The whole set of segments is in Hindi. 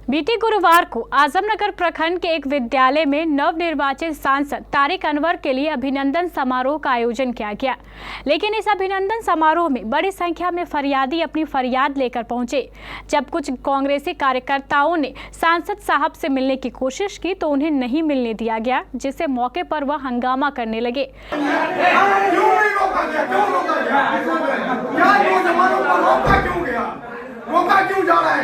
बीते गुरुवार को आजमनगर प्रखंड के एक विद्यालय में नवनिर्वाचित सांसद तारिक अनवर के लिए अभिनंदन समारोह का आयोजन किया गया। लेकिन इस अभिनंदन समारोह में बड़ी संख्या में फरियादी अपनी फरियाद लेकर पहुंचे। जब कुछ कांग्रेसी कार्यकर्ताओं ने सांसद साहब से मिलने की कोशिश की तो उन्हें नहीं मिलने दिया गया, जिससे मौके पर वह हंगामा करने लगे। रोका क्यों जा रहा है?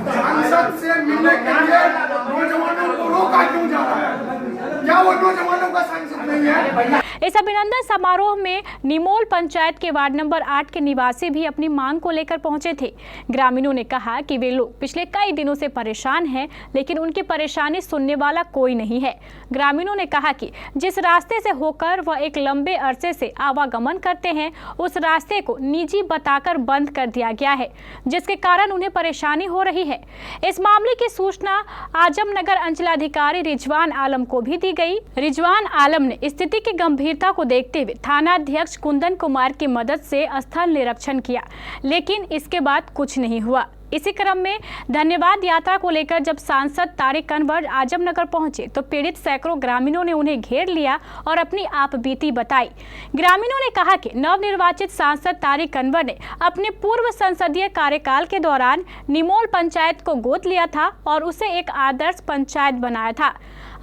सांसद से मिलने के लिए नौजवानों को रोका क्यों जा रहा है? क्या वो नौजवानों का सांसद नहीं है? इस अभिनंदन समारोह में निमोल पंचायत के वार्ड नंबर 8 के निवासी भी अपनी मांग को लेकर पहुंचे थे। ग्रामीणों ने कहा कि वे लोग पिछले कई दिनों से परेशान हैं, लेकिन उनकी परेशानी सुनने वाला कोई नहीं है। ग्रामीणों ने कहा कि जिस रास्ते से होकर वह एक लंबे अरसे से आवागमन करते हैं, उस रास्ते को निजी बताकर बंद कर दिया गया है, जिसके कारण उन्हें परेशानी हो रही है। इस मामले की सूचना आजमनगर अंचलाधिकारी रिजवान आलम को भी दी गई। रिजवान आलम ने स्थिति की गंभीरता को देखते हुए थानाध्यक्ष कुंदन कुमार की मदद से स्थल निरीक्षण किया, लेकिन इसके बाद कुछ नहीं हुआ। इसी क्रम में धन्यवाद यात्रा को लेकर जब सांसद तारिक अनवर आजमनगर पहुंचे तो पीड़ित सैकड़ों ग्रामीणों ने उन्हें घेर लिया और अपनी आपबीती बताई। ग्रामीणों ने कहा कि नवनिर्वाचित सांसद तारिक अनवर ने अपने पूर्व संसदीय कार्यकाल के दौरान निमोल पंचायत को गोद लिया था और उसे एक आदर्श पंचायत बनाया था।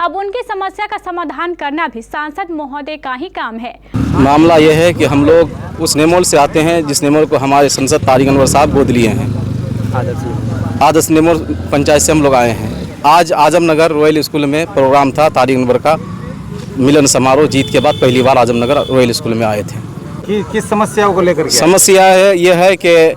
अब उनकी समस्या का समाधान करना भी सांसद महोदय का ही काम है। मामला यह है कि हम लोग उस निमोल से आते हैं जिस निमोल को हमारे सांसद तारिक अनवर साहब गोद लिए हैं। आदर्श निमोल पंचायत से हम लोग आए हैं। आज आजमनगर रॉयल स्कूल में प्रोग्राम था। तारिक अनवर का मिलन समारोह, जीत के बाद पहली बार आजमनगर रॉयल स्कूल में आए थे। किस समस्याओं को लेकर? समस्या है यह है कि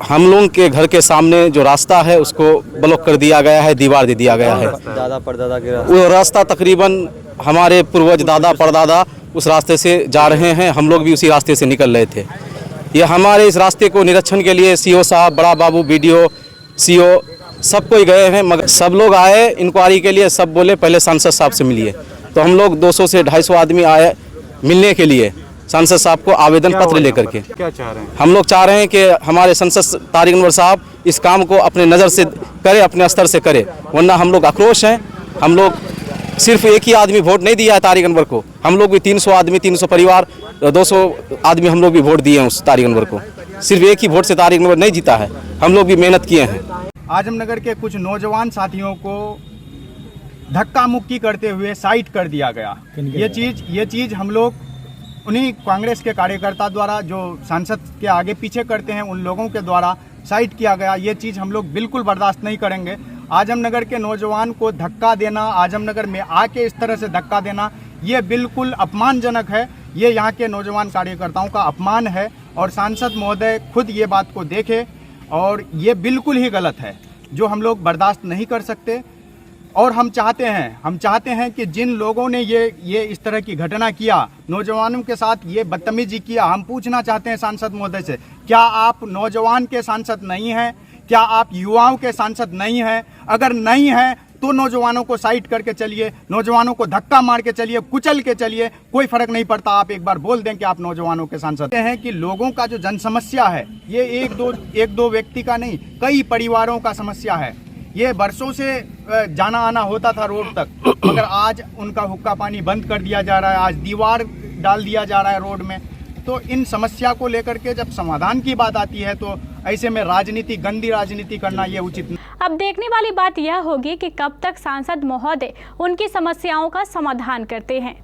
हम लोगों के घर के सामने जो रास्ता है उसको ब्लॉक कर दिया गया है, दीवार दे दिया गया है। दादा परदादा के वो रास्ता तकरीबन हमारे पूर्वज दादा परदादा उस रास्ते से जा रहे हैं, हम लोग भी उसी रास्ते से निकल रहे थे। ये हमारे इस रास्ते को निरीक्षण के लिए सीओ साहब, बड़ा बाबू, बीडीओ, सीओ सब कोई गए हैं, मगर सब लोग आए इंक्वायरी के लिए। सब बोले पहले सांसद साहब से मिलिए, तो हम लोग 200 से 250 आदमी आए मिलने के लिए सांसद साहब को आवेदन पत्र लेकर के। क्या चाह रहे हैं? हम लोग चाह रहे हैं कि हमारे सांसद तारिक अनवर साहब इस काम को अपने नज़र से करे, अपने स्तर से करे, वरना हम लोग आक्रोश हैं। हम लोग सिर्फ एक ही आदमी वोट नहीं दिया है तारिक अनवर को, हम लोग भी 300 आदमी, 300 परिवार, 200 आदमी हम लोग भी वोट दिए हैं उस तारिक अनवर को। सिर्फ एक ही वोट से तारिक अनवर नहीं जीता है, हम लोग भी मेहनत किए हैं। आजमनगर के कुछ नौजवान साथियों को धक्का मुक्की करते हुए साइड कर दिया गया। ये चीज़ हम लोग उन्हीं कांग्रेस के कार्यकर्ता द्वारा जो सांसद के आगे पीछे करते हैं, उन लोगों के द्वारा साइड किया गया। ये चीज़ हम लोग बिल्कुल बर्दाश्त नहीं करेंगे। आजमनगर के नौजवान को धक्का देना, आजमनगर में आके इस तरह से धक्का देना, ये बिल्कुल अपमानजनक है। ये यहाँ के नौजवान कार्यकर्ताओं का अपमान है और सांसद महोदय खुद ये बात को देखे, और ये बिल्कुल ही गलत है, जो हम लोग बर्दाश्त नहीं कर सकते। और हम चाहते हैं कि जिन लोगों ने ये इस तरह की घटना किया, नौजवानों के साथ ये बदतमीजी किया, हम पूछना चाहते हैं सांसद महोदय से, क्या आप नौजवान के सांसद नहीं हैं? क्या आप युवाओं के सांसद नहीं हैं? अगर नहीं हैं तो नौजवानों को साइड करके चलिए, नौजवानों को धक्का मार के चलिए, कुचल के चलिए, कोई फर्क नहीं पड़ता। आप एक बार बोल दें कि आप नौजवानों के सांसद हैं। कि लोगों का जो जन समस्या है, ये एक दो व्यक्ति का नहीं, कई परिवारों का समस्या है। ये बरसों से जाना आना होता था रोड तक, मगर आज उनका हुक्का पानी बंद कर दिया जा रहा है, आज दीवार डाल दिया जा रहा है रोड में। तो इन समस्या को लेकर के जब समाधान की बात आती है तो ऐसे में राजनीति, गंदी राजनीति करना ये उचित नहीं। अब देखने वाली बात यह होगी कि कब तक सांसद महोदय उनकी समस्याओं का समाधान करते हैं।